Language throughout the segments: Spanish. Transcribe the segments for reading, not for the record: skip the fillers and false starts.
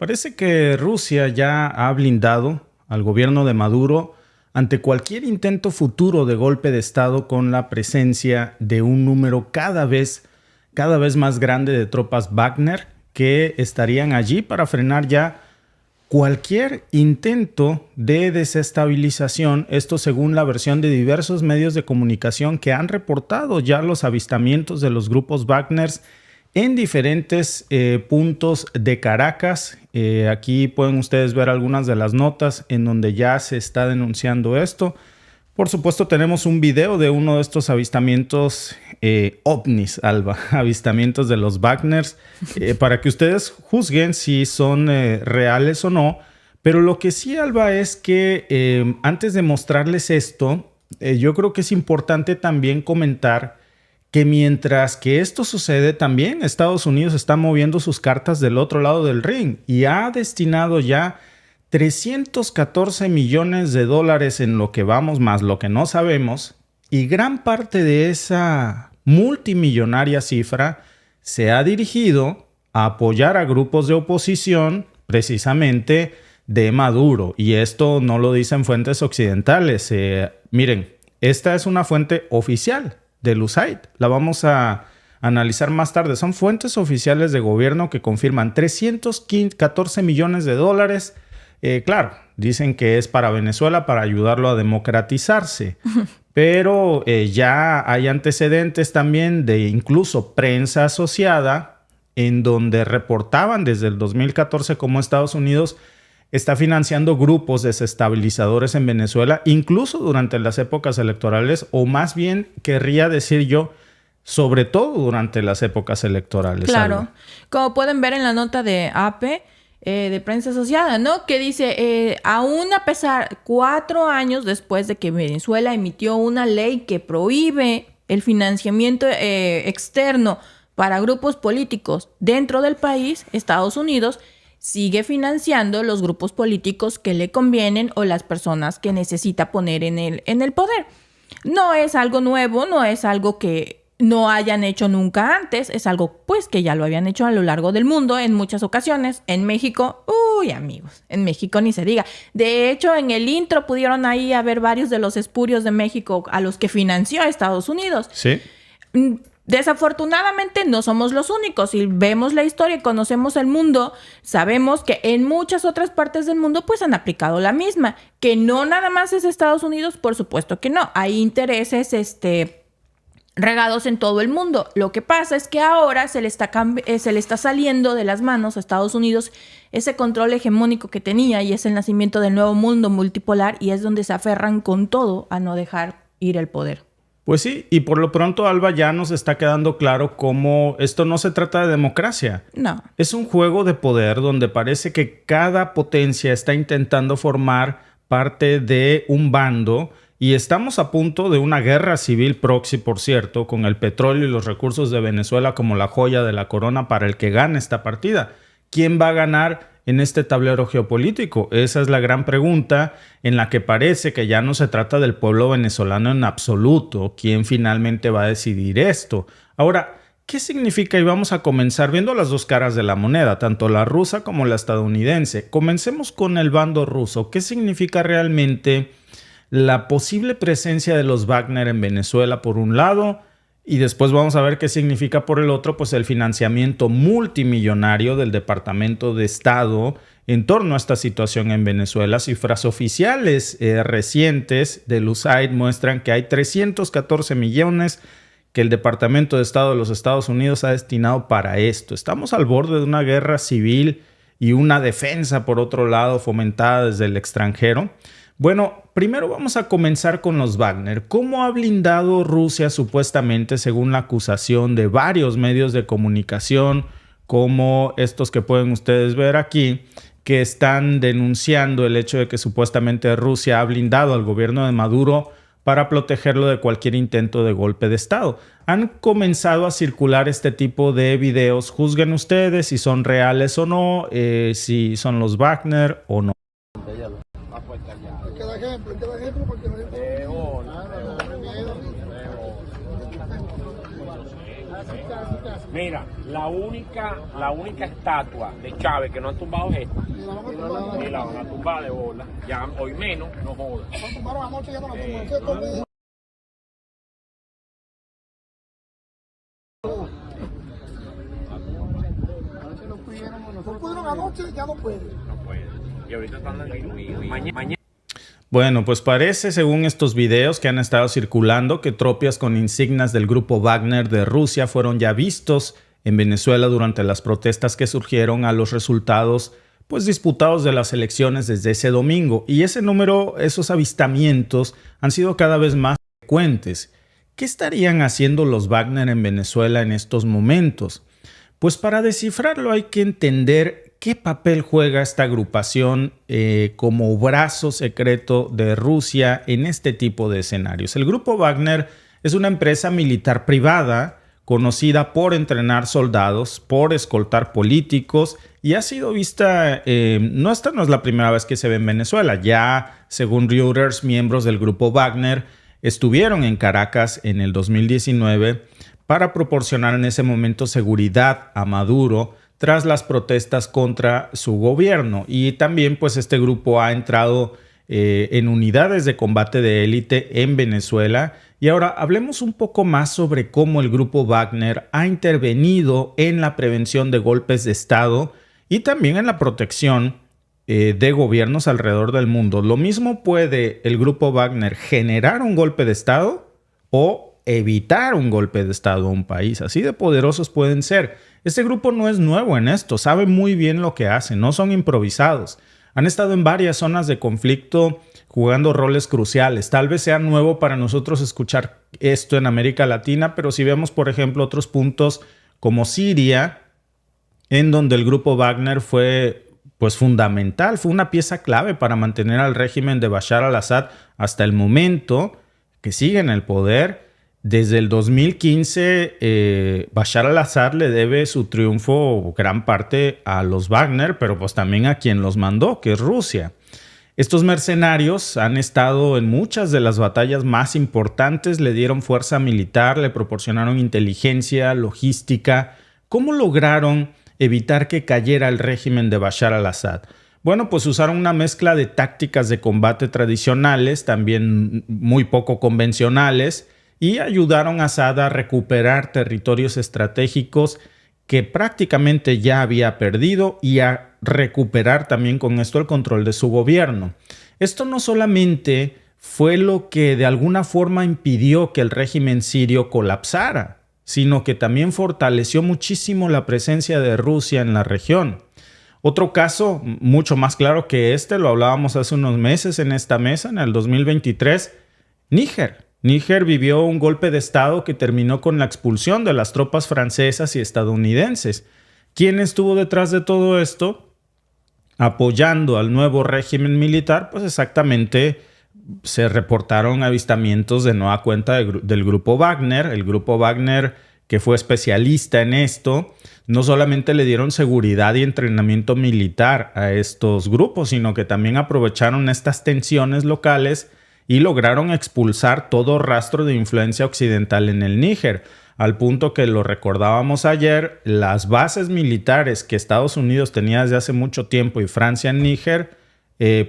Parece que Rusia ya ha blindado al gobierno de Maduro ante cualquier intento futuro de golpe de Estado con la presencia de un número cada vez más grande de tropas Wagner que estarían allí para frenar ya cualquier intento de desestabilización, esto según la versión de diversos medios de comunicación que han reportado ya los avistamientos de los grupos Wagner en diferentes puntos de Caracas. Aquí pueden ustedes ver algunas de las notas en donde ya se está denunciando esto. Por supuesto, tenemos un video de uno de estos avistamientos ovnis, Alba, avistamientos de los Wagners, para que ustedes juzguen si son reales o no. Pero lo que sí, Alba, es que antes de mostrarles esto, yo creo que es importante también comentar que mientras que esto sucede, también Estados Unidos está moviendo sus cartas del otro lado del ring y ha destinado ya 314 millones de dólares en lo que vamos más lo que no sabemos, y gran parte de esa multimillonaria cifra se ha dirigido a apoyar a grupos de oposición precisamente de Maduro. Y esto no lo dicen fuentes occidentales. Miren, esta es una fuente oficial del USAID. La vamos a analizar más tarde. Son fuentes oficiales de gobierno que confirman 314 millones de dólares. Claro, dicen que es para Venezuela, para ayudarlo a democratizarse. Pero ya hay antecedentes también de incluso prensa asociada en donde reportaban desde el 2014 cómo Estados Unidos está financiando grupos desestabilizadores en Venezuela, incluso durante las épocas electorales, o más bien querría decir yo, sobre todo durante las épocas electorales. Claro, Alba. Como pueden ver en la nota de AP, de prensa asociada, ¿no? Que dice, aún a pesar, 4 años después de que Venezuela emitió una ley que prohíbe el financiamiento externo para grupos políticos dentro del país, Estados Unidos sigue financiando los grupos políticos que le convienen o las personas que necesita poner en el poder. No es algo nuevo, no es algo que no hayan hecho nunca antes, es algo pues que ya lo habían hecho a lo largo del mundo en muchas ocasiones. En México, uy amigos, en México ni se diga. De hecho, en el intro pudieron ahí haber varios de los espurios de México a los que financió Estados Unidos. Sí. Desafortunadamente no somos los únicos. Si vemos la historia y conocemos el mundo, sabemos que en muchas otras partes del mundo pues han aplicado la misma. Que no nada más es Estados Unidos, por supuesto que no. Hay intereses regados en todo el mundo. Lo que pasa es que ahora se le está saliendo de las manos a Estados Unidos ese control hegemónico que tenía, y es el nacimiento del nuevo mundo multipolar, y es donde se aferran con todo a no dejar ir el poder. Pues sí, y por lo pronto, Alba, ya nos está quedando claro cómo esto no se trata de democracia. No. Es un juego de poder donde parece que cada potencia está intentando formar parte de un bando, y estamos a punto de una guerra civil proxy, por cierto, con el petróleo y los recursos de Venezuela como la joya de la corona para el que gane esta partida. ¿Quién va a ganar en este tablero geopolítico? Esa es la gran pregunta, en la que parece que ya no se trata del pueblo venezolano en absoluto. ¿Quién finalmente va a decidir esto? Ahora, ¿qué significa? Y vamos a comenzar viendo las dos caras de la moneda, tanto la rusa como la estadounidense. Comencemos con el bando ruso. ¿Qué significa realmente la posible presencia de los Wagner en Venezuela por un lado? Y después vamos a ver qué significa por el otro, pues el financiamiento multimillonario del Departamento de Estado en torno a esta situación en Venezuela. Cifras oficiales recientes del USAID muestran que hay 314 millones que el Departamento de Estado de los Estados Unidos ha destinado para esto. Estamos al borde de una guerra civil y una defensa, por otro lado, fomentada desde el extranjero. Bueno, primero vamos a comenzar con los Wagner. ¿Cómo ha blindado Rusia supuestamente, según la acusación de varios medios de comunicación, como estos que pueden ustedes ver aquí, que están denunciando el hecho de que supuestamente Rusia ha blindado al gobierno de Maduro para protegerlo de cualquier intento de golpe de Estado? Han comenzado a circular este tipo de videos. Juzguen ustedes si son reales o no, si son los Wagner o no. Queda ejemplo porque no hay Mira, la única estatua de Chávez que no han tumbado es esta. Y la van a tumbar de bola. Ya hoy menos, no jodas. Tumbaron anoche, ya no la tumban. No pudieron anoche, ya no pueden. No pueden. Y ahorita están mañana. Bueno, pues parece, según estos videos que han estado circulando, que tropas con insignias del grupo Wagner de Rusia fueron ya vistos en Venezuela durante las protestas que surgieron a los resultados pues disputados de las elecciones desde ese domingo. Y ese número, esos avistamientos han sido cada vez más frecuentes. ¿Qué estarían haciendo los Wagner en Venezuela en estos momentos? Pues para descifrarlo hay que entender ¿qué papel juega esta agrupación como brazo secreto de Rusia en este tipo de escenarios? El grupo Wagner es una empresa militar privada conocida por entrenar soldados, por escoltar políticos y ha sido vista, esta no es la primera vez que se ve en Venezuela. Ya, según Reuters, miembros del grupo Wagner estuvieron en Caracas en el 2019 para proporcionar en ese momento seguridad a Maduro tras las protestas contra su gobierno. Y también pues este grupo ha entrado en unidades de combate de élite en Venezuela. Y ahora hablemos un poco más sobre cómo el grupo Wagner ha intervenido en la prevención de golpes de Estado y también en la protección de gobiernos alrededor del mundo. Lo mismo puede el grupo Wagner generar un golpe de Estado o evitar un golpe de Estado a un país. Así de poderosos pueden ser. Este grupo no es nuevo en esto, sabe muy bien lo que hace, no son improvisados. Han estado en varias zonas de conflicto jugando roles cruciales. Tal vez sea nuevo para nosotros escuchar esto en América Latina, pero si vemos, por ejemplo, otros puntos como Siria, en donde el grupo Wagner fue pues fundamental, fue una pieza clave para mantener al régimen de Bashar al-Assad hasta el momento que sigue en el poder. Desde el 2015, Bashar al-Assad le debe su triunfo gran parte a los Wagner, pero pues también a quien los mandó, que es Rusia. Estos mercenarios han estado en muchas de las batallas más importantes, le dieron fuerza militar, le proporcionaron inteligencia, logística. ¿Cómo lograron evitar que cayera el régimen de Bashar al-Assad? Bueno, pues usaron una mezcla de tácticas de combate tradicionales, también muy poco convencionales, y ayudaron a Assad a recuperar territorios estratégicos que prácticamente ya había perdido y a recuperar también con esto el control de su gobierno. Esto no solamente fue lo que de alguna forma impidió que el régimen sirio colapsara, sino que también fortaleció muchísimo la presencia de Rusia en la región. Otro caso mucho más claro que este, lo hablábamos hace unos meses en esta mesa, en el 2023, Níger. Níger vivió un golpe de Estado que terminó con la expulsión de las tropas francesas y estadounidenses. ¿Quién estuvo detrás de todo esto? Apoyando al nuevo régimen militar, pues exactamente se reportaron avistamientos de nueva cuenta del grupo Wagner. El grupo Wagner, que fue especialista en esto, no solamente le dieron seguridad y entrenamiento militar a estos grupos, sino que también aprovecharon estas tensiones locales y lograron expulsar todo rastro de influencia occidental en el Níger, al punto que lo recordábamos ayer, las bases militares que Estados Unidos tenía desde hace mucho tiempo y Francia en Níger,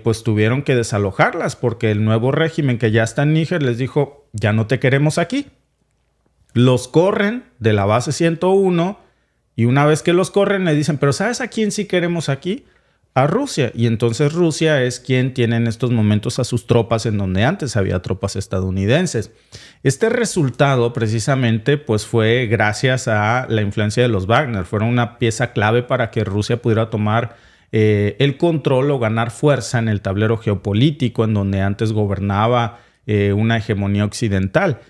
pues tuvieron que desalojarlas porque el nuevo régimen que ya está en Níger les dijo, ya no te queremos aquí. Los corren de la base 101 y una vez que los corren le dicen, pero ¿sabes a quién sí queremos aquí? A Rusia. Y entonces Rusia es quien tiene en estos momentos a sus tropas en donde antes había tropas estadounidenses. Este resultado precisamente pues fue gracias a la influencia de los Wagner. Fueron una pieza clave para que Rusia pudiera tomar el control o ganar fuerza en el tablero geopolítico en donde antes gobernaba una hegemonía occidental.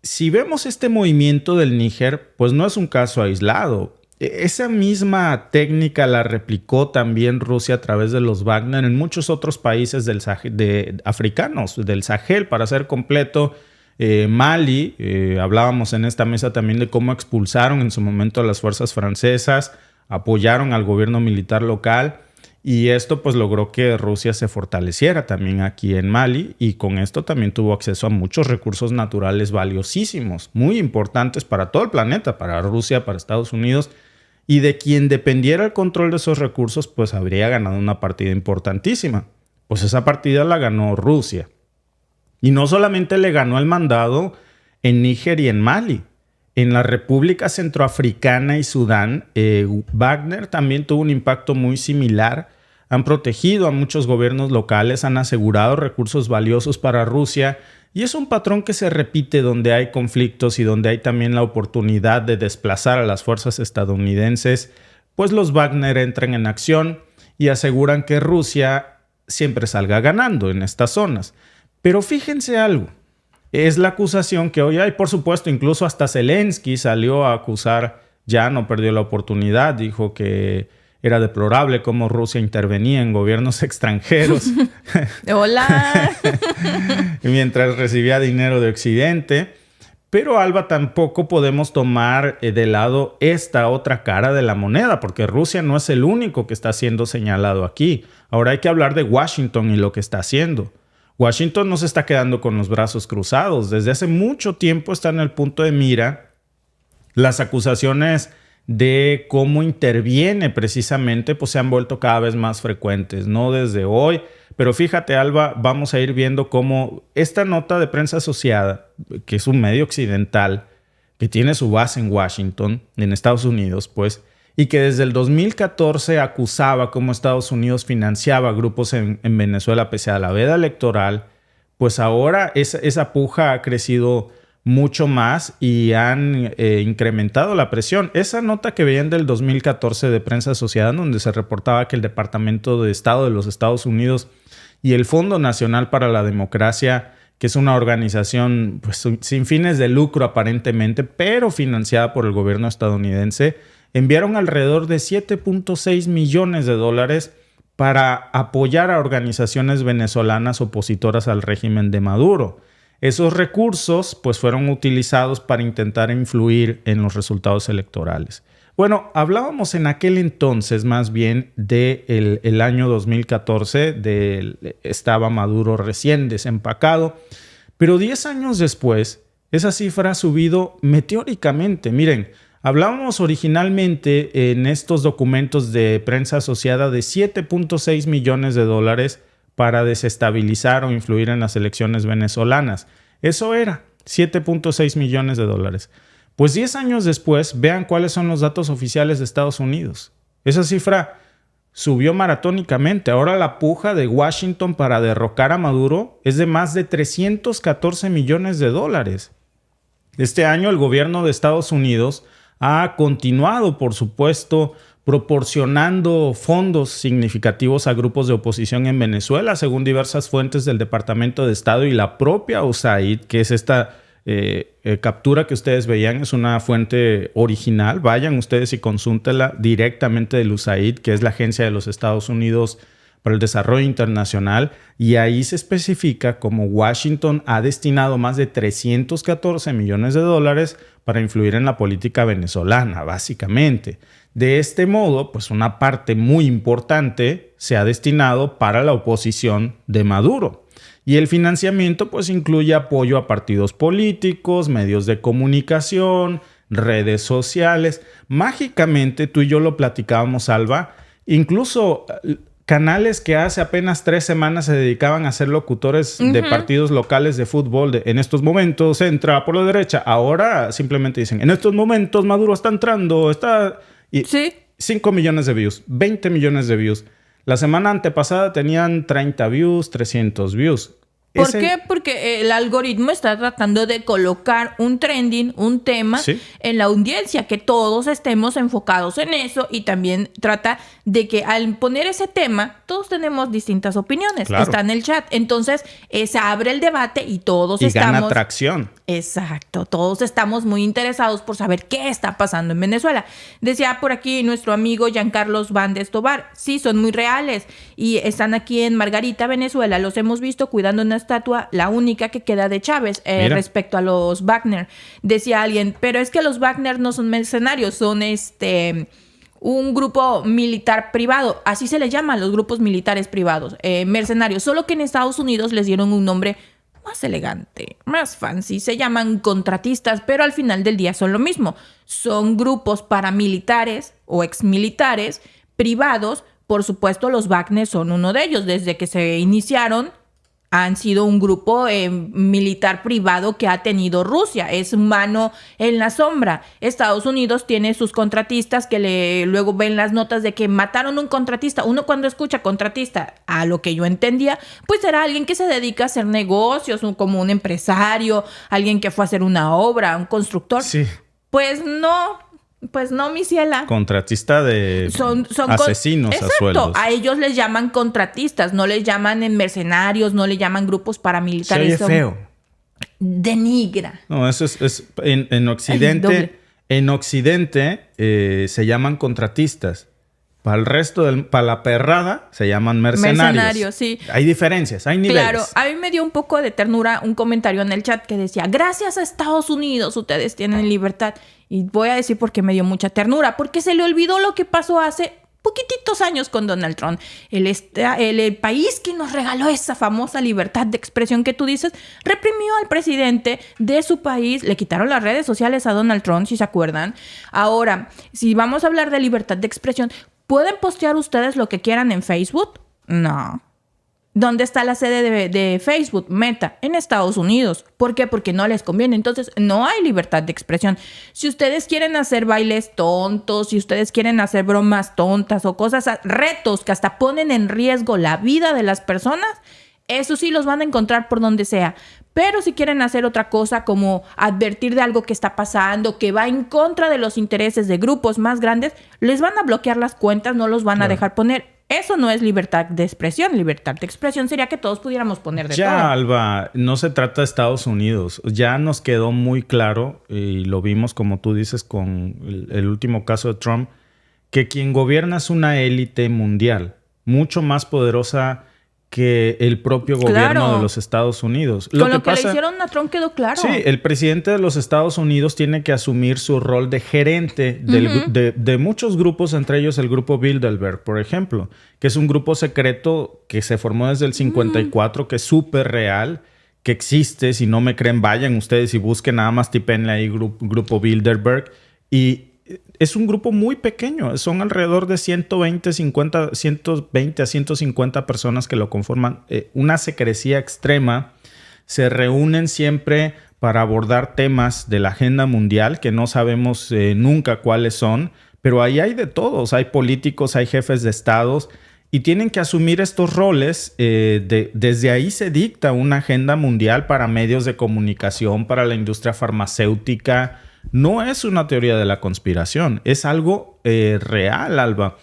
Si vemos este movimiento del Níger, pues no es un caso aislado. Esa misma técnica la replicó también Rusia a través de los Wagner en muchos otros países africanos, del Sahel, para ser completo. Mali, hablábamos en esta mesa también de cómo expulsaron en su momento a las fuerzas francesas, apoyaron al gobierno militar local Y esto pues logró que Rusia se fortaleciera también aquí en Mali y con esto también tuvo acceso a muchos recursos naturales valiosísimos, muy importantes para todo el planeta, para Rusia, para Estados Unidos, y de quien dependiera el control de esos recursos pues habría ganado una partida importantísima. Pues esa partida la ganó Rusia. Y no solamente le ganó el mandado en Níger y en Mali. En la República Centroafricana y Sudán, Wagner también tuvo un impacto muy similar. Han protegido a muchos gobiernos locales, han asegurado recursos valiosos para Rusia y es un patrón que se repite donde hay conflictos y donde hay también la oportunidad de desplazar a las fuerzas estadounidenses, pues los Wagner entran en acción y aseguran que Rusia siempre salga ganando en estas zonas. Pero fíjense algo. Es la acusación que hoy hay, por supuesto, incluso hasta Zelensky salió a acusar, ya no perdió la oportunidad, dijo que era deplorable cómo Rusia intervenía en gobiernos extranjeros. ¡Hola! Mientras recibía dinero de Occidente. Pero, Alba, tampoco podemos tomar de lado esta otra cara de la moneda, porque Rusia no es el único que está siendo señalado aquí. Ahora hay que hablar de Washington y lo que está haciendo. Washington no se está quedando con los brazos cruzados. Desde hace mucho tiempo está en el punto de mira las acusaciones de cómo interviene precisamente, pues se han vuelto cada vez más frecuentes, no desde hoy. Pero fíjate, Alba, vamos a ir viendo cómo esta nota de prensa asociada, que es un medio occidental, que tiene su base en Washington, en Estados Unidos, pues, y que desde el 2014 acusaba cómo Estados Unidos financiaba grupos en Venezuela pese a la veda electoral, pues ahora esa puja ha crecido mucho más y han incrementado la presión. Esa nota que veían del 2014 de prensa asociada, donde se reportaba que el Departamento de Estado de los Estados Unidos y el Fondo Nacional para la Democracia, que es una organización pues, sin fines de lucro aparentemente, pero financiada por el gobierno estadounidense, enviaron alrededor de $7.6 millones para apoyar a organizaciones venezolanas opositoras al régimen de Maduro. Esos recursos pues, fueron utilizados para intentar influir en los resultados electorales. Bueno, hablábamos en aquel entonces más bien del año 2014, estaba Maduro recién desempacado, pero 10 años después esa cifra ha subido meteóricamente. Miren, hablábamos originalmente en estos documentos de prensa asociada de $7.6 millones para desestabilizar o influir en las elecciones venezolanas. Eso era $7.6 millones. Pues 10 años después, vean cuáles son los datos oficiales de Estados Unidos. Esa cifra subió maratónicamente. Ahora la puja de Washington para derrocar a Maduro es de más de $314 millones. Este año el gobierno de Estados Unidos ha continuado, por supuesto, proporcionando fondos significativos a grupos de oposición en Venezuela, según diversas fuentes del Departamento de Estado y la propia USAID, que es esta captura que ustedes veían, es una fuente original. Vayan ustedes y consúltenla directamente del USAID, que es la agencia de los Estados Unidos para el Desarrollo Internacional, y ahí se especifica cómo Washington ha destinado más de $314 millones para influir en la política venezolana, básicamente. De este modo, pues una parte muy importante se ha destinado para la oposición de Maduro. Y el financiamiento pues incluye apoyo a partidos políticos, medios de comunicación, redes sociales. Mágicamente, tú y yo lo platicábamos, Alba, incluso canales que hace apenas 3 semanas se dedicaban a ser locutores de partidos locales de fútbol. En estos momentos entra por la derecha. Ahora simplemente dicen, en estos momentos Maduro está entrando, está... Y sí. 5 millones de views, 20 millones de views. La semana antepasada tenían 30 views, 300 views. ¿Por qué? Porque el algoritmo está tratando de colocar un trending, un tema en la audiencia, que todos estemos enfocados en eso, y también trata de que al poner ese tema, todos tenemos distintas opiniones. Claro. Está en el chat. Entonces, se abre el debate y todos estamos... Y gana atracción. Exacto. Todos estamos muy interesados por saber qué está pasando en Venezuela. Decía por aquí nuestro amigo Giancarlos Van de Estobar. Sí, son muy reales y están aquí en Margarita, Venezuela. Los hemos visto cuidando una estatua, la única que queda de Chávez, respecto a los Wagner. Decía alguien, pero es que los Wagner no son mercenarios, son un grupo militar privado. Así se les llama a los grupos militares privados, mercenarios. Solo que en Estados Unidos les dieron un nombre más elegante, más fancy. Se llaman contratistas, pero al final del día son lo mismo. Son grupos paramilitares o exmilitares privados. Por supuesto, los Wagner son uno de ellos. Desde que se iniciaron, han sido un grupo militar privado que ha tenido Rusia. Es mano en la sombra. Estados Unidos tiene sus contratistas que luego ven las notas de que mataron un contratista. Uno cuando escucha contratista, a lo que yo entendía, pues era alguien que se dedica a hacer negocios, como un empresario, alguien que fue a hacer una obra, un constructor. Sí. Pues no, mi ciela. Contratista de asesinos a sueldos. A ellos les llaman contratistas, no les llaman mercenarios, no les llaman grupos paramilitares. Se oye feo. Denigra. No, eso es en Occidente. En Occidente se llaman contratistas. Para el resto para la perrada se llaman mercenarios. Mercenarios, sí. Hay diferencias, hay niveles. Claro, a mí me dio un poco de ternura un comentario en el chat que decía: gracias a Estados Unidos ustedes tienen libertad. Y voy a decir por qué me dio mucha ternura. Porque se le olvidó lo que pasó hace poquititos años con Donald Trump. El país que nos regaló esa famosa libertad de expresión que tú dices, reprimió al presidente de su país. Le quitaron las redes sociales a Donald Trump, si se acuerdan. Ahora, si vamos a hablar de libertad de expresión, ¿pueden postear ustedes lo que quieran en Facebook? No. ¿Dónde está la sede de Facebook? Meta, en Estados Unidos. ¿Por qué? Porque no les conviene. Entonces, no hay libertad de expresión. Si ustedes quieren hacer bailes tontos, si ustedes quieren hacer bromas tontas o cosas, retos que hasta ponen en riesgo la vida de las personas, eso sí los van a encontrar por donde sea. Pero si quieren hacer otra cosa como advertir de algo que está pasando, que va en contra de los intereses de grupos más grandes, les van a bloquear las cuentas, no los van a dejar poner. Eso no es libertad de expresión. Libertad de expresión sería que todos pudiéramos poner de todo. Ya, Alba, no se trata de Estados Unidos. Ya nos quedó muy claro, y lo vimos, como tú dices, con el último caso de Trump, que quien gobierna es una élite mundial, mucho más poderosa que el propio gobierno de los Estados Unidos. Con lo que le hicieron a Trump quedó claro. Sí, el presidente de los Estados Unidos tiene que asumir su rol de gerente de muchos grupos, entre ellos el grupo Bilderberg, por ejemplo, que es un grupo secreto que se formó desde el 54, que es súper real, que existe. Si no me creen, vayan ustedes y busquen, nada más tipenle ahí grupo Bilderberg. Y es un grupo muy pequeño. Son alrededor de 120 a 150 personas que lo conforman. Una secrecía extrema. Se reúnen siempre para abordar temas de la agenda mundial que no sabemos nunca cuáles son. Pero ahí hay de todos. Hay políticos, hay jefes de estados y tienen que asumir estos roles. Desde ahí se dicta una agenda mundial para medios de comunicación, para la industria farmacéutica. No es una teoría de la conspiración, es algo real, Alba.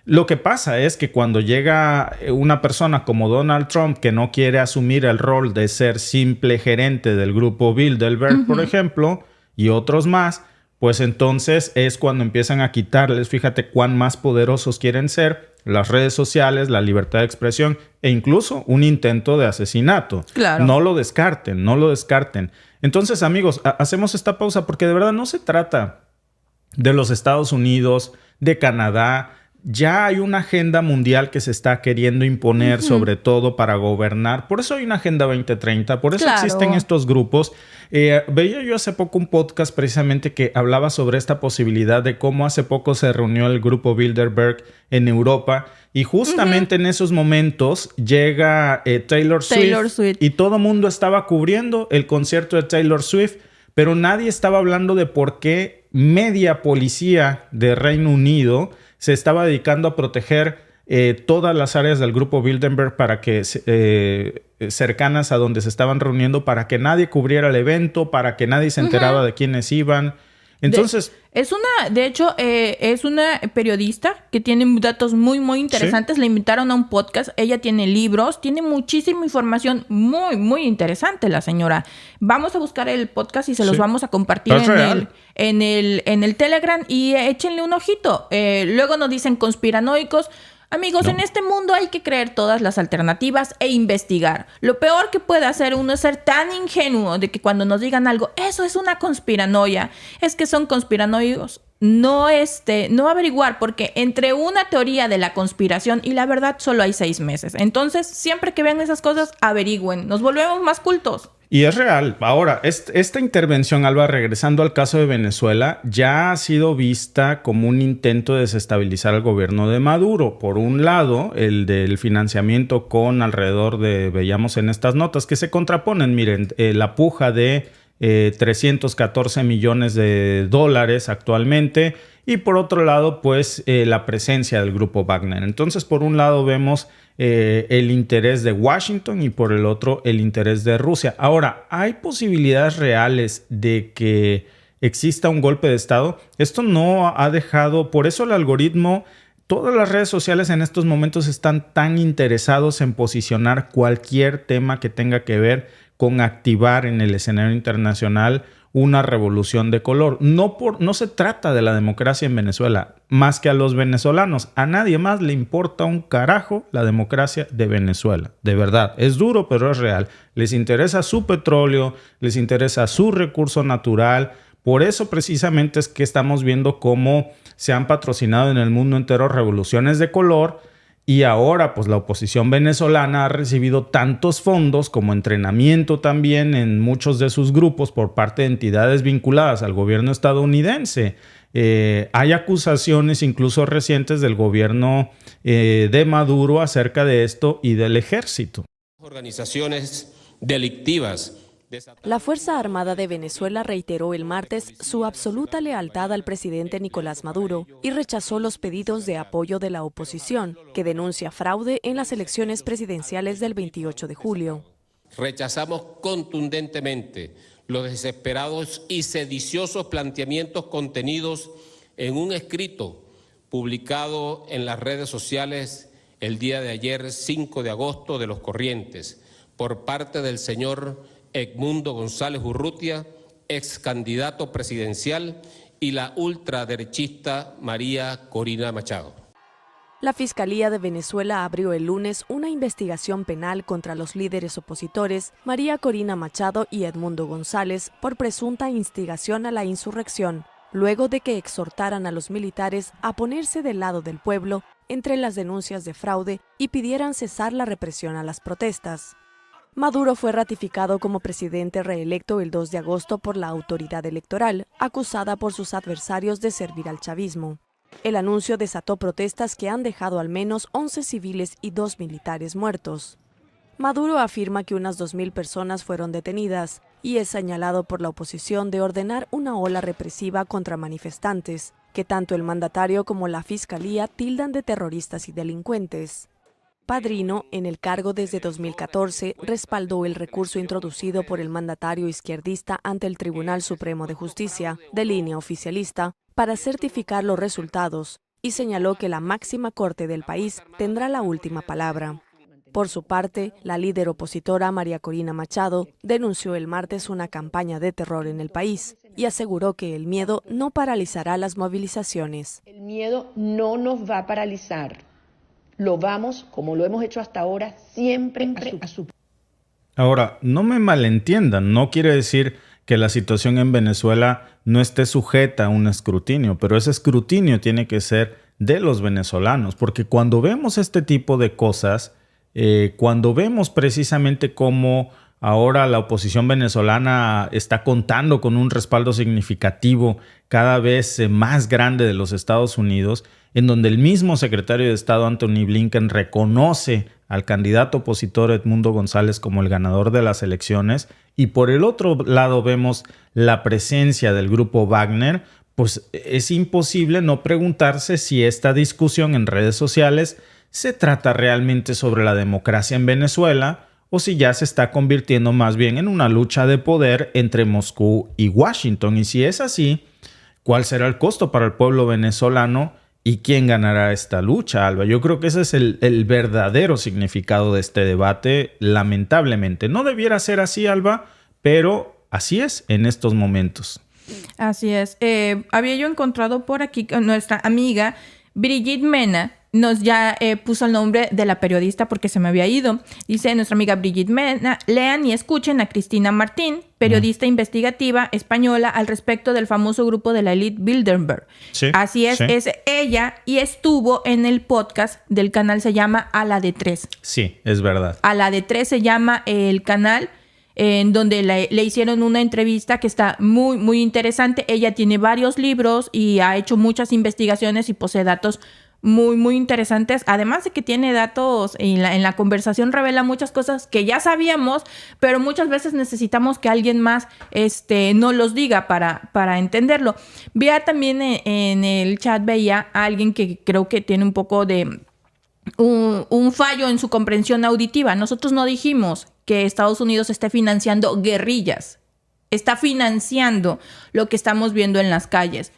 Lo que pasa es que cuando llega una persona como Donald Trump que no quiere asumir el rol de ser simple gerente del grupo Bilderberg, por ejemplo, y otros más, pues entonces es cuando empiezan a quitarles, fíjate cuán más poderosos quieren ser, las redes sociales, la libertad de expresión e incluso un intento de asesinato. Claro. No lo descarten, no lo descarten. Entonces, amigos, hacemos esta pausa porque de verdad no se trata de los Estados Unidos, de Canadá. Ya hay una agenda mundial que se está queriendo imponer, sobre todo para gobernar. Por eso hay una Agenda 2030, por eso existen estos grupos. Veía yo hace poco un podcast precisamente que hablaba sobre esta posibilidad de cómo hace poco se reunió el grupo Bilderberg en Europa y justamente en esos momentos llega Taylor Swift y todo el mundo estaba cubriendo el concierto de Taylor Swift, pero nadie estaba hablando de por qué media policía de Reino Unido se estaba dedicando a proteger todas las áreas del grupo Bilderberg para que cercanas a donde se estaban reuniendo, para que nadie cubriera el evento, para que nadie se enteraba de quiénes iban. Entonces... De hecho, es una periodista que tiene datos muy, muy interesantes. ¿Sí? Le invitaron a un podcast. Ella tiene libros, tiene muchísima información muy, muy interesante la señora. Vamos a buscar el podcast y se los vamos a compartir en el Telegram y échenle un ojito. Luego nos dicen conspiranoicos. Amigos, en este mundo hay que creer todas las alternativas e investigar. Lo peor que puede hacer uno es ser tan ingenuo de que cuando nos digan algo, eso es una conspiranoia, es que son conspiranoicos. no averiguar, porque entre una teoría de la conspiración y la verdad solo hay 6 meses. Entonces, siempre que vean esas cosas, averigüen. Nos volvemos más cultos. Y es real. Ahora, esta intervención, Alba, regresando al caso de Venezuela, ya ha sido vista como un intento de desestabilizar al gobierno de Maduro. Por un lado, el del financiamiento con alrededor de, veíamos en estas notas, que se contraponen, miren, la puja de 314 millones de dólares actualmente, y por otro lado, pues la presencia del grupo Wagner. Entonces, por un lado vemos el interés de Washington y por el otro el interés de Rusia. Ahora, ¿hay posibilidades reales de que exista un golpe de Estado? Esto no ha dejado, por eso el algoritmo, todas las redes sociales en estos momentos están tan interesados en posicionar cualquier tema que tenga que ver con activar en el escenario internacional una revolución de color. No se trata de la democracia en Venezuela, más que a los venezolanos. A nadie más le importa un carajo la democracia de Venezuela. De verdad, es duro, pero es real. Les interesa su petróleo, les interesa su recurso natural. Por eso precisamente es que estamos viendo cómo se han patrocinado en el mundo entero revoluciones de color. Y ahora, pues la oposición venezolana ha recibido tantos fondos como entrenamiento también en muchos de sus grupos por parte de entidades vinculadas al gobierno estadounidense. Hay acusaciones incluso recientes del gobierno de Maduro acerca de esto y del ejército. Organizaciones delictivas. La Fuerza Armada de Venezuela reiteró el martes su absoluta lealtad al presidente Nicolás Maduro y rechazó los pedidos de apoyo de la oposición, que denuncia fraude en las elecciones presidenciales del 28 de julio. Rechazamos contundentemente los desesperados y sediciosos planteamientos contenidos en un escrito publicado en las redes sociales el día de ayer, 5 de agosto, de Los Corrientes, por parte del señor Edmundo González Urrutia, ex candidato presidencial, y la ultraderechista María Corina Machado. La Fiscalía de Venezuela abrió el lunes una investigación penal contra los líderes opositores María Corina Machado y Edmundo González por presunta instigación a la insurrección, luego de que exhortaran a los militares a ponerse del lado del pueblo entre las denuncias de fraude y pidieran cesar la represión a las protestas. Maduro fue ratificado como presidente reelecto el 2 de agosto por la autoridad electoral, acusada por sus adversarios de servir al chavismo. El anuncio desató protestas que han dejado al menos 11 civiles y 2 militares muertos. Maduro afirma que unas 2.000 personas fueron detenidas y es señalado por la oposición de ordenar una ola represiva contra manifestantes, que tanto el mandatario como la fiscalía tildan de terroristas y delincuentes. Padrino, en el cargo desde 2014, respaldó el recurso introducido por el mandatario izquierdista ante el Tribunal Supremo de Justicia, de línea oficialista, para certificar los resultados, y señaló que la máxima corte del país tendrá la última palabra. Por su parte, la líder opositora María Corina Machado denunció el martes una campaña de terror en el país y aseguró que el miedo no paralizará las movilizaciones. El miedo no nos va a paralizar. Lo vamos, como lo hemos hecho hasta ahora, siempre a su... Ahora, no me malentiendan, no quiere decir que la situación en Venezuela no esté sujeta a un escrutinio, pero ese escrutinio tiene que ser de los venezolanos, porque cuando vemos este tipo de cosas, cuando vemos precisamente cómo ahora la oposición venezolana está contando con un respaldo significativo cada vez más grande de los Estados Unidos, en donde el mismo secretario de Estado Antony Blinken reconoce al candidato opositor Edmundo González como el ganador de las elecciones, y por el otro lado vemos la presencia del grupo Wagner, pues es imposible no preguntarse si esta discusión en redes sociales se trata realmente sobre la democracia en Venezuela o si ya se está convirtiendo más bien en una lucha de poder entre Moscú y Washington. Y si es así, ¿cuál será el costo para el pueblo venezolano y quién ganará esta lucha, Alba? Yo creo que ese es el verdadero significado de este debate, lamentablemente. No debiera ser así, Alba, pero así es en estos momentos. Así es. Había yo encontrado por aquí con nuestra amiga Brigitte Mena nos ya puso el nombre de la periodista porque se me había ido. Dice nuestra amiga Brigitte Mena: lean y escuchen a Cristina Martín, periodista investigativa española, al respecto del famoso grupo de la élite Bilderberg. Sí, así es, sí. es ella, y estuvo en el podcast del canal, se llama A la de 3. Sí, es verdad. A la de 3 se llama el canal, en donde le hicieron una entrevista que está muy, muy interesante. Ella tiene varios libros y ha hecho muchas investigaciones y posee datos muy, muy interesantes. Además de que tiene datos, en la conversación revela muchas cosas que ya sabíamos, pero muchas veces necesitamos que alguien más nos los diga para entenderlo. Veía también en el chat, veía a alguien que creo que tiene un poco de un fallo en su comprensión auditiva. Nosotros no dijimos que Estados Unidos esté financiando guerrillas. Está financiando lo que estamos viendo en las calles.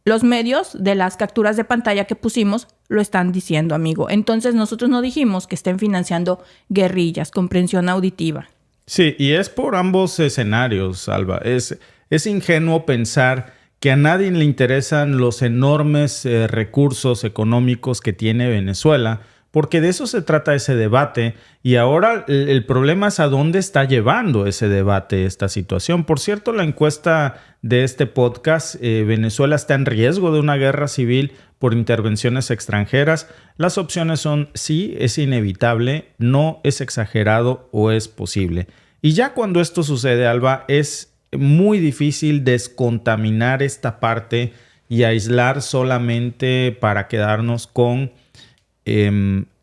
Los medios de las capturas de pantalla que pusimos lo están diciendo, amigo. Entonces nosotros no dijimos que estén financiando guerrillas, comprensión auditiva. Sí, y es por ambos escenarios, Alba. Es ingenuo pensar que a nadie le interesan los enormes recursos económicos que tiene Venezuela, porque de eso se trata ese debate. Y ahora el problema es a dónde está llevando ese debate, esta situación. Por cierto, la encuesta de este podcast, Venezuela está en riesgo de una guerra civil por intervenciones extranjeras. Las opciones son sí, es inevitable, no, es exagerado o es posible. Y ya cuando esto sucede, Alba, es muy difícil descontaminar esta parte y aislar solamente para quedarnos con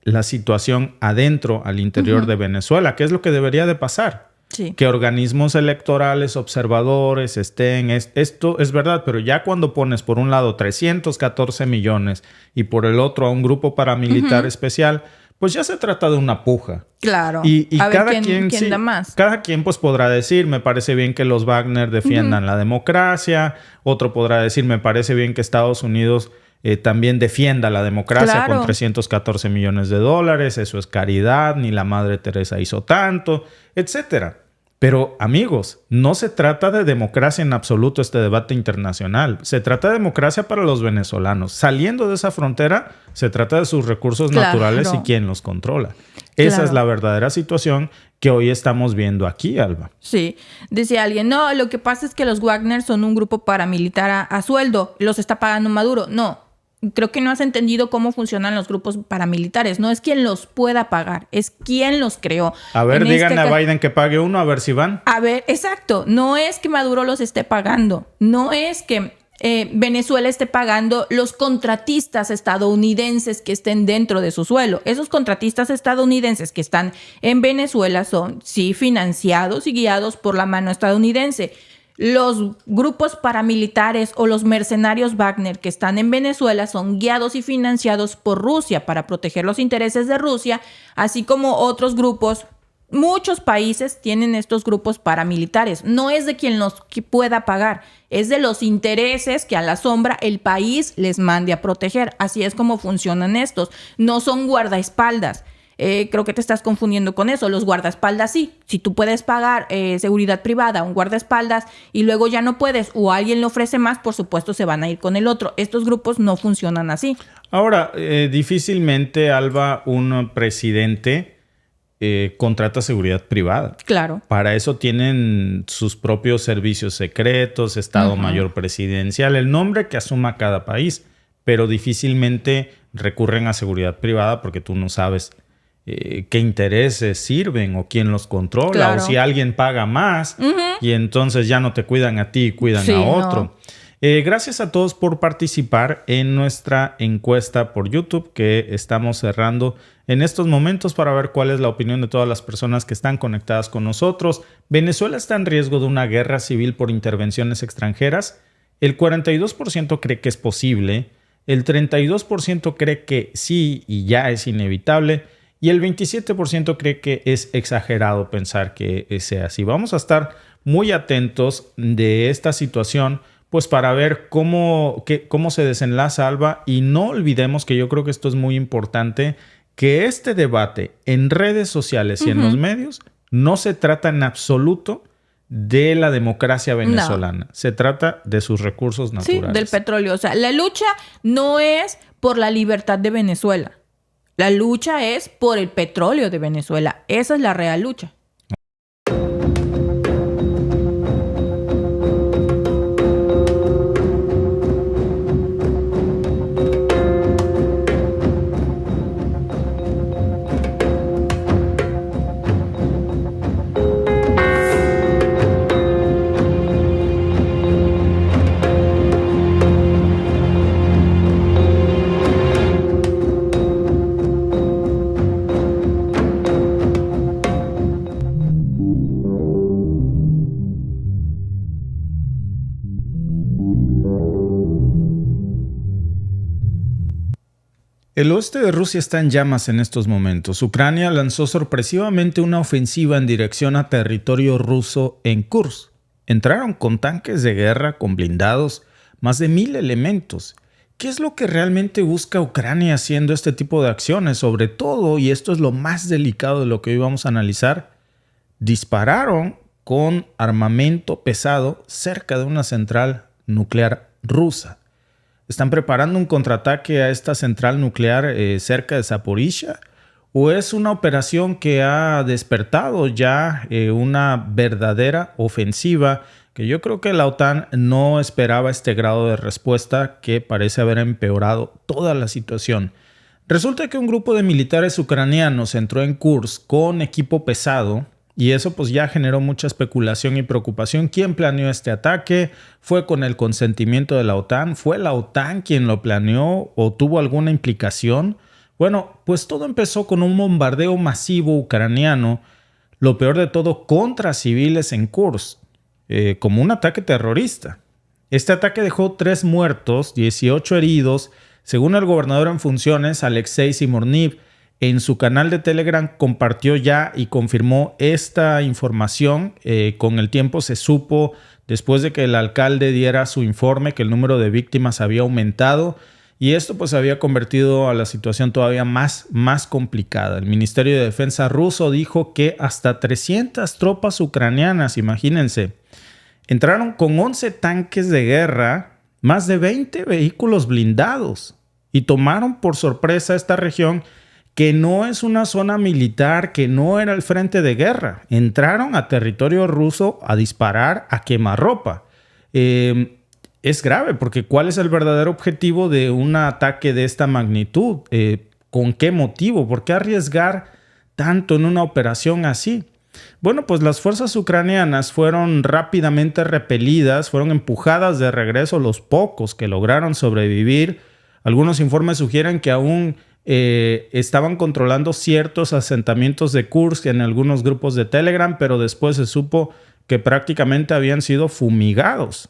la situación adentro, al interior de Venezuela, que es lo que debería de pasar. Sí. Que organismos electorales, observadores estén... Esto es verdad, pero ya cuando pones por un lado 314 millones y por el otro a un grupo paramilitar especial, pues ya se trata de una puja. Claro. Y a ver cada quién sí, da más. Cada quien pues podrá decir, me parece bien que los Wagner defiendan la democracia. Otro podrá decir, me parece bien que Estados Unidos también defienda la democracia con 314 millones de dólares. Eso es caridad, ni la Madre Teresa hizo tanto, etcétera. Pero, amigos, no se trata de democracia en absoluto este debate internacional. Se trata de democracia para los venezolanos. Saliendo de esa frontera, se trata de sus recursos naturales y quién los controla. Esa es la verdadera situación que hoy estamos viendo aquí, Alba. Sí. Decía alguien, no, lo que pasa es que los Wagner son un grupo paramilitar a sueldo. Los está pagando Maduro. No. Creo que no has entendido cómo funcionan los grupos paramilitares. No es quien los pueda pagar, es quien los creó. A ver, díganle a Biden que pague uno, a ver si van. A ver, exacto. No es que Maduro los esté pagando. No es que Venezuela esté pagando los contratistas estadounidenses que estén dentro de su suelo. Esos contratistas estadounidenses que están en Venezuela son, sí, financiados y guiados por la mano estadounidense. Los grupos paramilitares o los mercenarios Wagner que están en Venezuela son guiados y financiados por Rusia para proteger los intereses de Rusia, así como otros grupos. Muchos países tienen estos grupos paramilitares. No es de quien los pueda pagar, es de los intereses que a la sombra el país les mande a proteger. Así es como funcionan estos. No son guardaespaldas. Creo que te estás confundiendo con eso. Los guardaespaldas sí. Si tú puedes pagar seguridad privada a un guardaespaldas y luego ya no puedes o alguien le ofrece más, por supuesto se van a ir con el otro. Estos grupos no funcionan así. Ahora, difícilmente, Alba, un presidente contrata seguridad privada. Claro. Para eso tienen sus propios servicios secretos, Estado Mayor Presidencial, el nombre que asuma cada país, pero difícilmente recurren a seguridad privada porque tú no sabes qué intereses sirven o quién los controla, claro, o si alguien paga más y entonces ya no te cuidan a ti y cuidan a otro. No. Gracias a todos por participar en nuestra encuesta por YouTube que estamos cerrando en estos momentos para ver cuál es la opinión de todas las personas que están conectadas con nosotros. Venezuela está en riesgo de una guerra civil por intervenciones extranjeras. El 42% cree que es posible, el 32% cree que sí y ya es inevitable, y el 27% cree que es exagerado pensar que sea así. Vamos a estar muy atentos de esta situación, pues para ver cómo se desenlaza, Alba. Y no olvidemos que yo creo que esto es muy importante, que este debate en redes sociales y en los medios no se trata en absoluto de la democracia venezolana. No. Se trata de sus recursos naturales. Sí, del petróleo. O sea, la lucha no es por la libertad de Venezuela. La lucha es por el petróleo de Venezuela. Esa es la real lucha. El oeste de Rusia está en llamas en estos momentos. Ucrania lanzó sorpresivamente una ofensiva en dirección a territorio ruso en Kursk. Entraron con tanques de guerra, con blindados, más de 1000 elementos. ¿Qué es lo que realmente busca Ucrania haciendo este tipo de acciones? Sobre todo, y esto es lo más delicado de lo que hoy vamos a analizar, dispararon con armamento pesado cerca de una central nuclear rusa. ¿Están preparando un contraataque a esta central nuclear cerca de Zaporizhia? ¿O es una operación que ha despertado ya una verdadera ofensiva que yo creo que la OTAN no esperaba este grado de respuesta que parece haber empeorado toda la situación? Resulta que un grupo de militares ucranianos entró en Kursk con equipo pesado. Y eso pues ya generó mucha especulación y preocupación. ¿Quién planeó este ataque? ¿Fue con el consentimiento de la OTAN? ¿Fue la OTAN quien lo planeó o tuvo alguna implicación? Bueno, pues todo empezó con un bombardeo masivo ucraniano, lo peor de todo, contra civiles en Kursk, como un ataque terrorista. Este ataque dejó 3 muertos, 18 heridos, según el gobernador en funciones, Alexei Simorniv. En su canal de Telegram compartió ya y confirmó esta información. Con el tiempo se supo, después de que el alcalde diera su informe, que el número de víctimas había aumentado y esto pues había convertido a la situación todavía más complicada. El Ministerio de Defensa ruso dijo que hasta 300 tropas ucranianas, imagínense, entraron con 11 tanques de guerra, más de 20 vehículos blindados y tomaron por sorpresa esta región que no es una zona militar, que no era el frente de guerra. Entraron a territorio ruso a disparar a quemarropa. Es grave porque ¿cuál es el verdadero objetivo de un ataque de esta magnitud? ¿Con qué motivo? ¿Por qué arriesgar tanto en una operación así? Bueno, pues las fuerzas ucranianas fueron rápidamente repelidas, fueron empujadas de regreso los pocos que lograron sobrevivir. Algunos informes sugieren que aún estaban controlando ciertos asentamientos de Kursk en algunos grupos de Telegram, pero después se supo que prácticamente habían sido fumigados.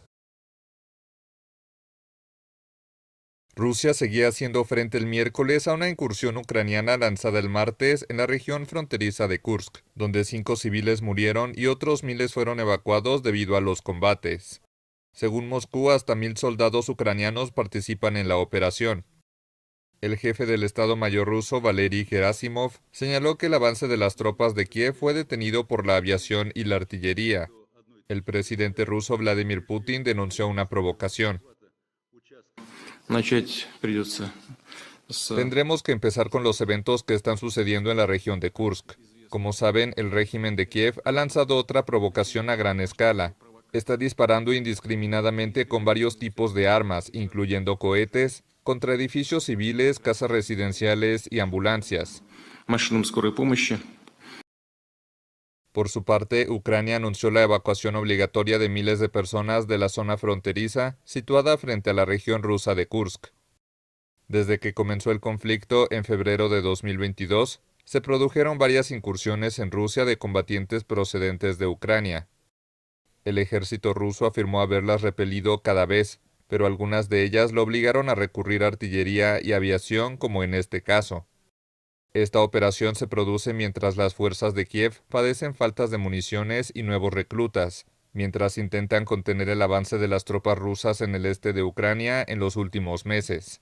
Rusia seguía haciendo frente el miércoles a una incursión ucraniana lanzada el martes en la región fronteriza de Kursk, donde 5 civiles murieron y otros miles fueron evacuados debido a los combates. Según Moscú, hasta 1000 soldados ucranianos participan en la operación. El jefe del Estado Mayor ruso, Valery Gerasimov, señaló que el avance de las tropas de Kiev fue detenido por la aviación y la artillería. El presidente ruso Vladimir Putin denunció una provocación. Tendremos que empezar con los eventos que están sucediendo en la región de Kursk. Como saben, el régimen de Kiev ha lanzado otra provocación a gran escala. Está disparando indiscriminadamente con varios tipos de armas, incluyendo cohetes, contra edificios civiles, casas residenciales y ambulancias. Por su parte, Ucrania anunció la evacuación obligatoria de miles de personas de la zona fronteriza situada frente a la región rusa de Kursk. Desde que comenzó el conflicto en febrero de 2022, se produjeron varias incursiones en Rusia de combatientes procedentes de Ucrania. El ejército ruso afirmó haberlas repelido cada vez, pero algunas de ellas lo obligaron a recurrir a artillería y aviación, como en este caso. Esta operación se produce mientras las fuerzas de Kiev padecen faltas de municiones y nuevos reclutas, mientras intentan contener el avance de las tropas rusas en el este de Ucrania en los últimos meses.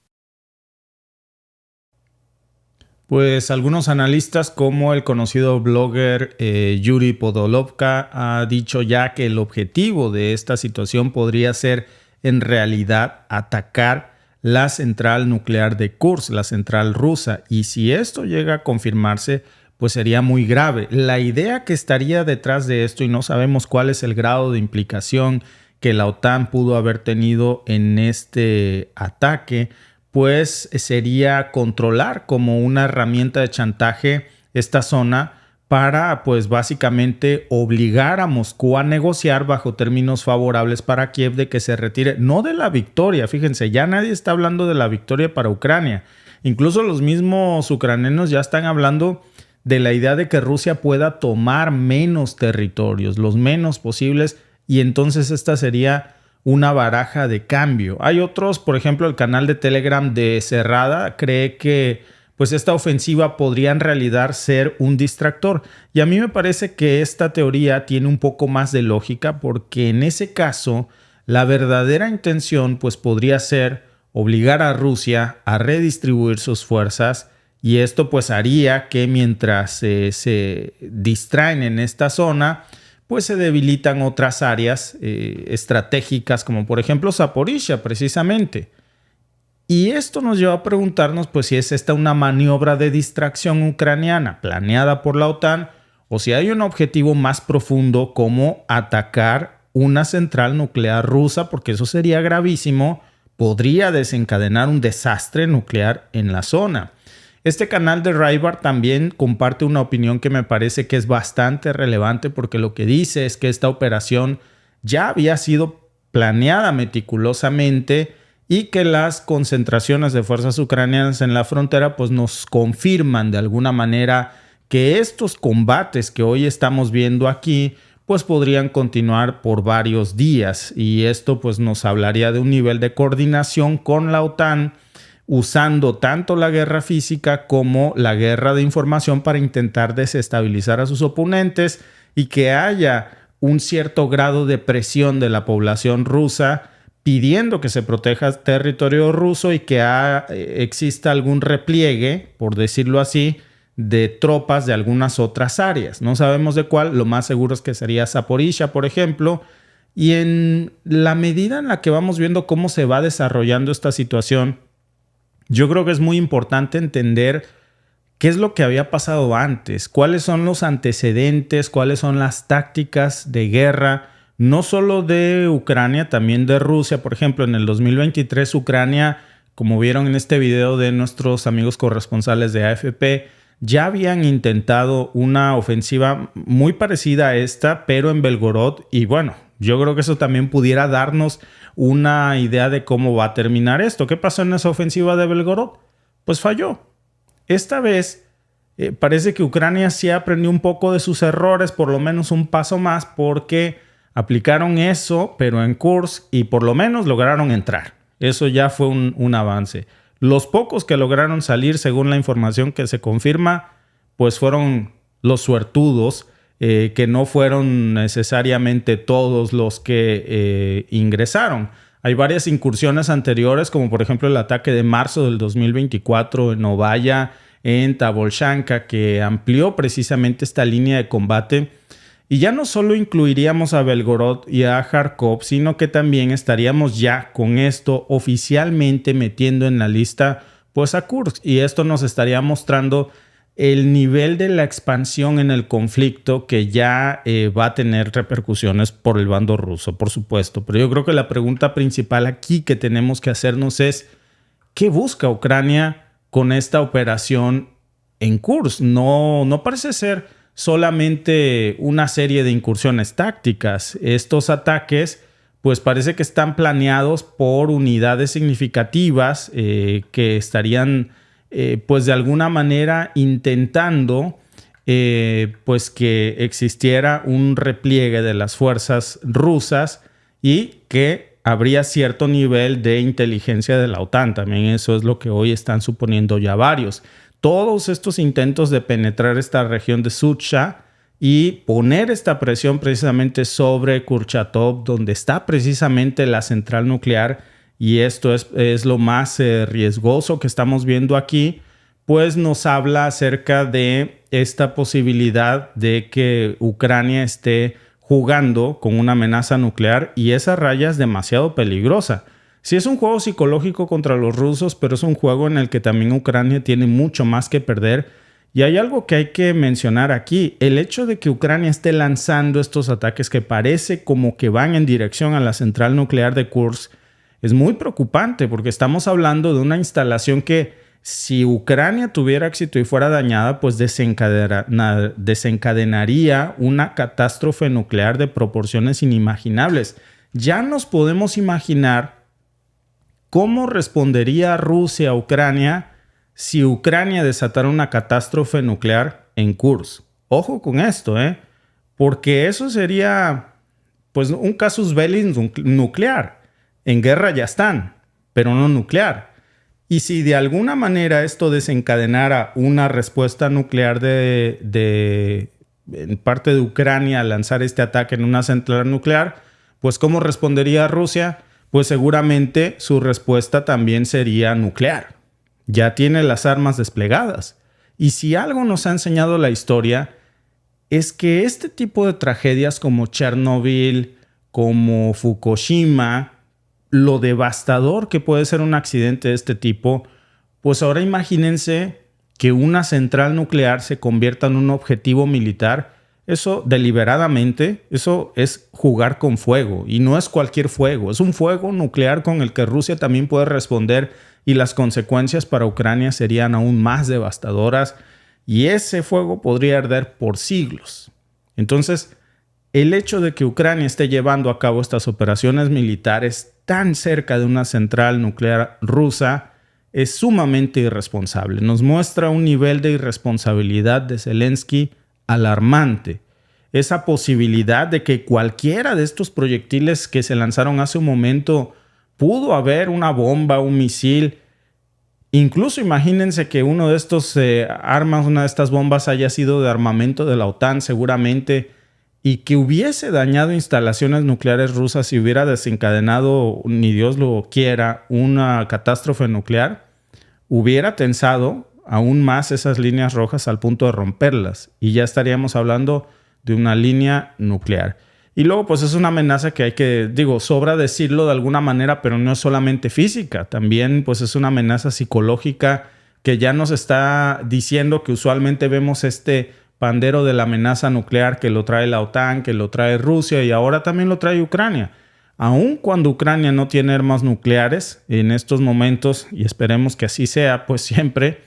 Pues algunos analistas como el conocido blogger Yuri Podolovka ha dicho ya que el objetivo de esta situación podría ser en realidad atacar la central nuclear de Kursk, la central rusa, y si esto llega a confirmarse, pues sería muy grave. La idea que estaría detrás de esto, y no sabemos cuál es el grado de implicación que la OTAN pudo haber tenido en este ataque, pues sería controlar como una herramienta de chantaje esta zona para, pues básicamente obligar a Moscú a negociar bajo términos favorables para Kiev de que se retire, no de la victoria, fíjense, ya nadie está hablando de la victoria para Ucrania. Incluso los mismos ucranianos ya están hablando de la idea de que Rusia pueda tomar menos territorios, los menos posibles, y entonces esta sería una baraja de cambio. Hay otros, por ejemplo, el canal de Telegram de Cerrada cree que pues esta ofensiva podría en realidad ser un distractor. Y a mí me parece que esta teoría tiene un poco más de lógica, porque en ese caso la verdadera intención pues podría ser obligar a Rusia a redistribuir sus fuerzas, y esto pues haría que mientras se distraen en esta zona, pues se debilitan otras áreas estratégicas, como por ejemplo Zaporizhia precisamente. Y esto nos lleva a preguntarnos pues si es esta una maniobra de distracción ucraniana planeada por la OTAN, o si hay un objetivo más profundo como atacar una central nuclear rusa, porque eso sería gravísimo, podría desencadenar un desastre nuclear en la zona. Este canal de Breitbart también comparte una opinión que me parece que es bastante relevante, porque lo que dice es que esta operación ya había sido planeada meticulosamente y que las concentraciones de fuerzas ucranianas en la frontera pues nos confirman de alguna manera que estos combates que hoy estamos viendo aquí pues podrían continuar por varios días, y esto pues nos hablaría de un nivel de coordinación con la OTAN, usando tanto la guerra física como la guerra de información para intentar desestabilizar a sus oponentes, y que haya un cierto grado de presión de la población rusa pidiendo que se proteja el territorio ruso y que exista algún repliegue, por decirlo así, de tropas de algunas otras áreas. No sabemos de cuál, lo más seguro es que sería Zaporizhia, por ejemplo. Y en la medida en la que vamos viendo cómo se va desarrollando esta situación, yo creo que es muy importante entender qué es lo que había pasado antes, cuáles son los antecedentes, cuáles son las tácticas de guerra, no solo de Ucrania, también de Rusia. Por ejemplo, en el 2023 Ucrania, como vieron en este video de nuestros amigos corresponsales de AFP, ya habían intentado una ofensiva muy parecida a esta, pero en Belgorod, y bueno, yo creo que eso también pudiera darnos una idea de cómo va a terminar esto. ¿Qué pasó en esa ofensiva de Belgorod? Pues falló. Esta vez parece que Ucrania sí aprendió un poco de sus errores, por lo menos un paso más, porque aplicaron eso, pero en Kursk, y por lo menos lograron entrar. Eso ya fue un avance. Los pocos que lograron salir, según la información que se confirma, pues fueron los suertudos, que no fueron necesariamente todos los que ingresaron. Hay varias incursiones anteriores, como por ejemplo el ataque de marzo del 2024 en Novaya, en Tabolshanka, que amplió precisamente esta línea de combate. Y ya no solo incluiríamos a Belgorod y a Kharkov, sino que también estaríamos ya con esto oficialmente metiendo en la lista pues a Kursk. Y esto nos estaría mostrando el nivel de la expansión en el conflicto, que ya va a tener repercusiones por el bando ruso, por supuesto. Pero yo creo que la pregunta principal aquí que tenemos que hacernos es: ¿qué busca Ucrania con esta operación en Kursk? No parece ser solamente una serie de incursiones tácticas. Estos ataques pues parece que están planeados por unidades significativas que estarían pues de alguna manera intentando pues que existiera un repliegue de las fuerzas rusas, y que habría cierto nivel de inteligencia de la OTAN. También eso es lo que hoy están suponiendo ya varios. Todos estos intentos de penetrar esta región de Sucha y poner esta presión precisamente sobre Kurchatov, donde está precisamente la central nuclear, y esto es lo más riesgoso que estamos viendo aquí, pues nos habla acerca de esta posibilidad de que Ucrania esté jugando con una amenaza nuclear, y esa raya es demasiado peligrosa. Sí, es un juego psicológico contra los rusos, pero es un juego en el que también Ucrania tiene mucho más que perder. Y hay algo que hay que mencionar aquí. El hecho de que Ucrania esté lanzando estos ataques que parece como que van en dirección a la central nuclear de Kursk es muy preocupante, porque estamos hablando de una instalación que, si Ucrania tuviera éxito y fuera dañada, pues desencadenaría una catástrofe nuclear de proporciones inimaginables. Ya nos podemos imaginar cómo respondería Rusia a Ucrania si Ucrania desatara una catástrofe nuclear en Kursk. Ojo con esto, porque eso sería pues un casus belli nuclear. En guerra ya están, pero no nuclear. Y si de alguna manera esto desencadenara una respuesta nuclear en parte de Ucrania al lanzar este ataque en una central nuclear, pues ¿cómo respondería Rusia? Pues seguramente su respuesta también sería nuclear. Ya tiene las armas desplegadas. Y si algo nos ha enseñado la historia, es que este tipo de tragedias como Chernobyl, como Fukushima, lo devastador que puede ser un accidente de este tipo, pues ahora imagínense que una central nuclear se convierta en un objetivo militar. Eso deliberadamente, eso es jugar con fuego, y no es cualquier fuego, es un fuego nuclear con el que Rusia también puede responder, y las consecuencias para Ucrania serían aún más devastadoras, y ese fuego podría arder por siglos. Entonces, el hecho de que Ucrania esté llevando a cabo estas operaciones militares tan cerca de una central nuclear rusa es sumamente irresponsable. Nos muestra un nivel de irresponsabilidad de Zelensky alarmante. Esa posibilidad de que cualquiera de estos proyectiles que se lanzaron hace un momento pudo haber una bomba, un misil. Incluso imagínense que uno de estos armas, una de estas bombas haya sido de armamento de la OTAN seguramente, y que hubiese dañado instalaciones nucleares rusas y hubiera desencadenado, ni Dios lo quiera, una catástrofe nuclear, hubiera tensado aún más esas líneas rojas al punto de romperlas, y ya estaríamos hablando de una línea nuclear. Y luego pues es una amenaza que hay que, sobra decirlo de alguna manera, pero no es solamente física, también pues es una amenaza psicológica que ya nos está diciendo que usualmente vemos este pandero de la amenaza nuclear que lo trae la OTAN, que lo trae Rusia, y ahora también lo trae Ucrania. Aun cuando Ucrania no tiene armas nucleares en estos momentos, y esperemos que así sea, pues siempre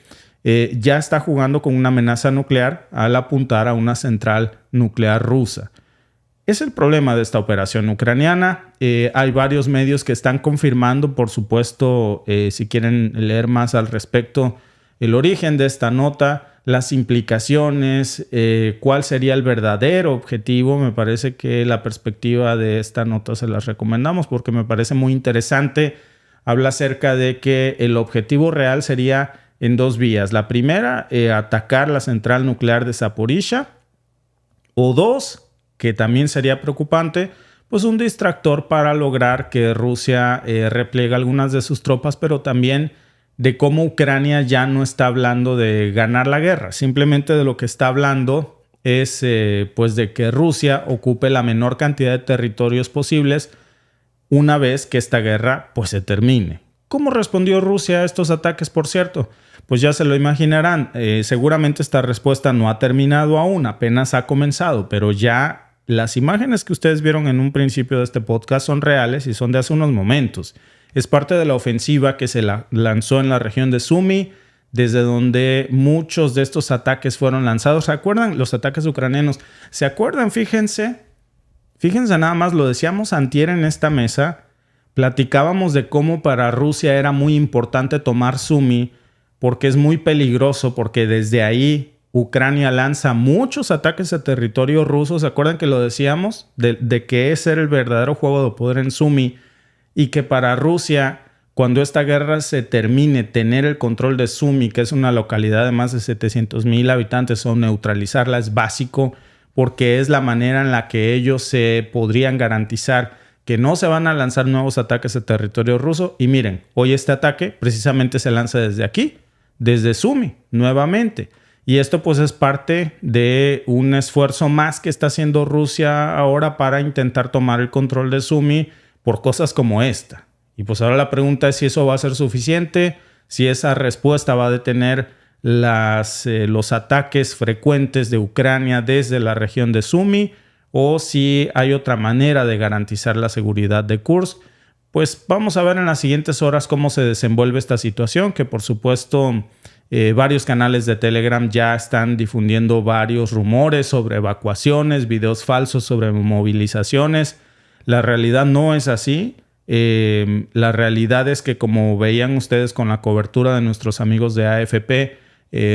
ya está jugando con una amenaza nuclear al apuntar a una central nuclear rusa. Es el problema de esta operación ucraniana. Hay varios medios que están confirmando, por supuesto, si quieren leer más al respecto, el origen de esta nota, las implicaciones, cuál sería el verdadero objetivo. Me parece que la perspectiva de esta nota se las recomendamos porque me parece muy interesante. Habla acerca de que el objetivo real sería en dos vías. La primera, atacar la central nuclear de Zaporizhia, o dos, que también sería preocupante, pues un distractor para lograr que Rusia repliegue algunas de sus tropas, pero también de cómo Ucrania ya no está hablando de ganar la guerra. Simplemente de lo que está hablando es pues de que Rusia ocupe la menor cantidad de territorios posibles una vez que esta guerra pues se termine. ¿Cómo respondió Rusia a estos ataques, por cierto? Pues ya se lo imaginarán. Seguramente esta respuesta no ha terminado aún, apenas ha comenzado, pero ya las imágenes que ustedes vieron en un principio de este podcast son reales y son de hace unos momentos. Es parte de la ofensiva que se lanzó en la región de Sumy, desde donde muchos de estos ataques fueron lanzados. ¿Se acuerdan? Los ataques ucranianos. ¿Se acuerdan? Fíjense nada más, lo decíamos antier en esta mesa. Platicábamos de cómo para Rusia era muy importante tomar Sumy porque es muy peligroso, porque desde ahí Ucrania lanza muchos ataques a territorio ruso. ¿Se acuerdan que lo decíamos? De que ese era el verdadero juego de poder en Sumy. Y que para Rusia, cuando esta guerra se termine, tener el control de Sumy, que es una localidad de más de 700,000 habitantes, o neutralizarla es básico, porque es la manera en la que ellos se podrían garantizar que no se van a lanzar nuevos ataques a territorio ruso. Y miren, hoy este ataque precisamente se lanza desde aquí, desde Sumy nuevamente. Y esto pues es parte de un esfuerzo más que está haciendo Rusia ahora para intentar tomar el control de Sumy por cosas como esta. Y pues ahora la pregunta es si eso va a ser suficiente, si esa respuesta va a detener los ataques frecuentes de Ucrania desde la región de Sumy, o si hay otra manera de garantizar la seguridad de Kursk. Pues vamos a ver en las siguientes horas cómo se desenvuelve esta situación, que por supuesto varios canales de Telegram ya están difundiendo varios rumores sobre evacuaciones, videos falsos sobre movilizaciones. La realidad no es así. La realidad es que, como veían ustedes con la cobertura de nuestros amigos de AFP,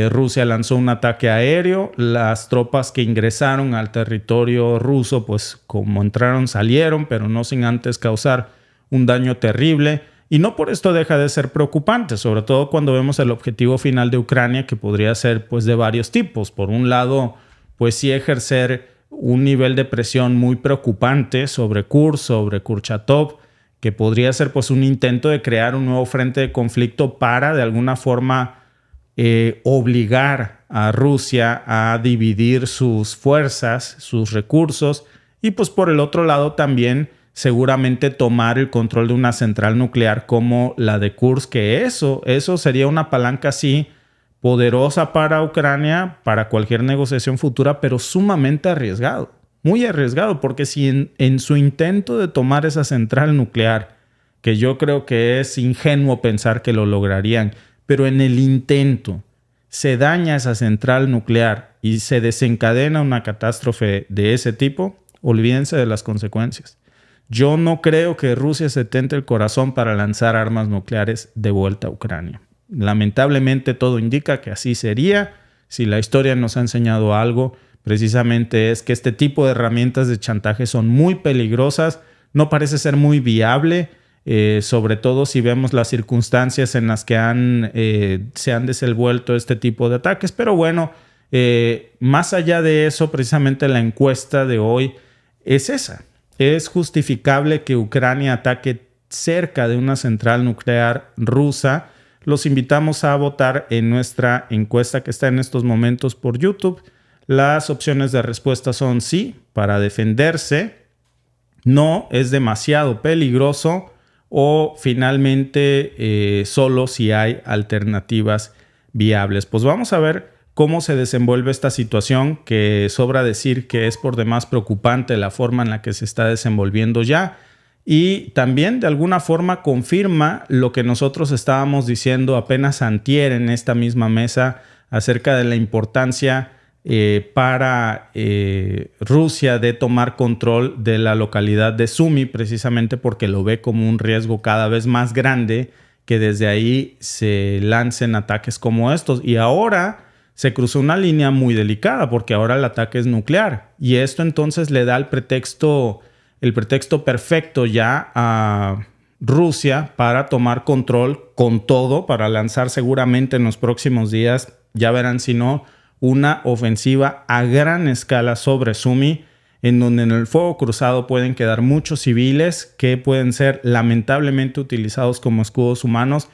Rusia lanzó un ataque aéreo. Las tropas que ingresaron al territorio ruso, pues como entraron, salieron, pero no sin antes causar un daño terrible. Y no por esto deja de ser preocupante, sobre todo cuando vemos el objetivo final de Ucrania, que podría ser pues de varios tipos. Por un lado, pues sí ejercer un nivel de presión muy preocupante sobre Kursk, sobre Kurchatov, que podría ser pues un intento de crear un nuevo frente de conflicto para de alguna forma obligar a Rusia a dividir sus fuerzas, sus recursos, y pues por el otro lado también seguramente tomar el control de una central nuclear como la de Kursk, que eso sería una palanca así poderosa para Ucrania, para cualquier negociación futura, pero sumamente arriesgado. Muy arriesgado, porque si en su intento de tomar esa central nuclear, que yo creo que es ingenuo pensar que lo lograrían, pero en el intento se daña esa central nuclear y se desencadena una catástrofe de ese tipo, olvídense de las consecuencias. Yo no creo que Rusia se tente el corazón para lanzar armas nucleares de vuelta a Ucrania. Lamentablemente todo indica que así sería. Si la historia nos ha enseñado algo, precisamente es que este tipo de herramientas de chantaje son muy peligrosas, no parece ser muy viable, sobre todo si vemos las circunstancias en las que se han desenvuelto este tipo de ataques. Pero bueno, más allá de eso, precisamente la encuesta de hoy es esa. ¿Es justificable que Ucrania ataque cerca de una central nuclear rusa? Los invitamos a votar en nuestra encuesta que está en estos momentos por YouTube. Las opciones de respuesta son sí, para defenderse, no, es demasiado peligroso, o finalmente solo si hay alternativas viables. Pues vamos a ver cómo se desenvuelve esta situación, que sobra decir que es por demás preocupante la forma en la que se está desenvolviendo ya, y también de alguna forma confirma lo que nosotros estábamos diciendo apenas antier en esta misma mesa acerca de la importancia para Rusia de tomar control de la localidad de Sumy, precisamente porque lo ve como un riesgo cada vez más grande que desde ahí se lancen ataques como estos. Y ahora se cruzó una línea muy delicada, porque ahora el ataque es nuclear, y esto entonces le da el pretexto perfecto ya a Rusia para tomar control con todo, para lanzar seguramente en los próximos días, ya verán si no, una ofensiva a gran escala sobre Sumy, en donde en el fuego cruzado pueden quedar muchos civiles que pueden ser lamentablemente utilizados como escudos humanos.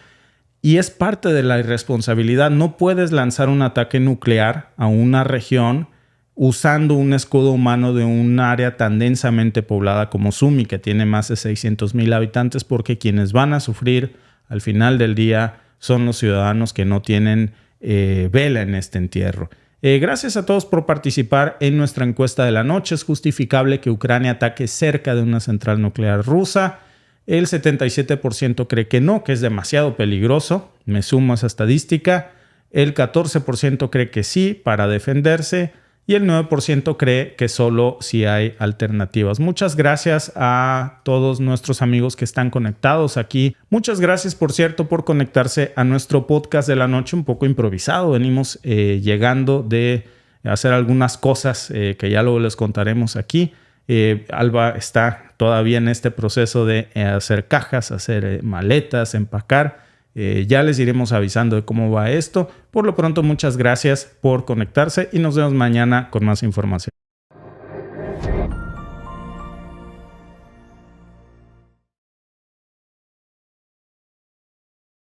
Y es parte de la irresponsabilidad. No puedes lanzar un ataque nuclear a una región usando un escudo humano de un área tan densamente poblada como Sumy, que tiene más de 600,000 habitantes, porque quienes van a sufrir al final del día son los ciudadanos que no tienen vela en este entierro. Gracias a todos por participar en nuestra encuesta de la noche. ¿Es justificable que Ucrania ataque cerca de una central nuclear rusa? El 77% cree que no, que es demasiado peligroso. Me sumo a esa estadística. El 14% cree que sí, para defenderse. Y el 9% cree que solo si hay alternativas. Muchas gracias a todos nuestros amigos que están conectados aquí. Muchas gracias, por cierto, por conectarse a nuestro podcast de la noche, un poco improvisado. Venimos llegando de hacer algunas cosas que ya luego les contaremos aquí. Alba está todavía en este proceso de hacer cajas, hacer maletas, empacar. Ya les iremos avisando de cómo va esto. Por lo pronto, muchas gracias por conectarse y nos vemos mañana con más información.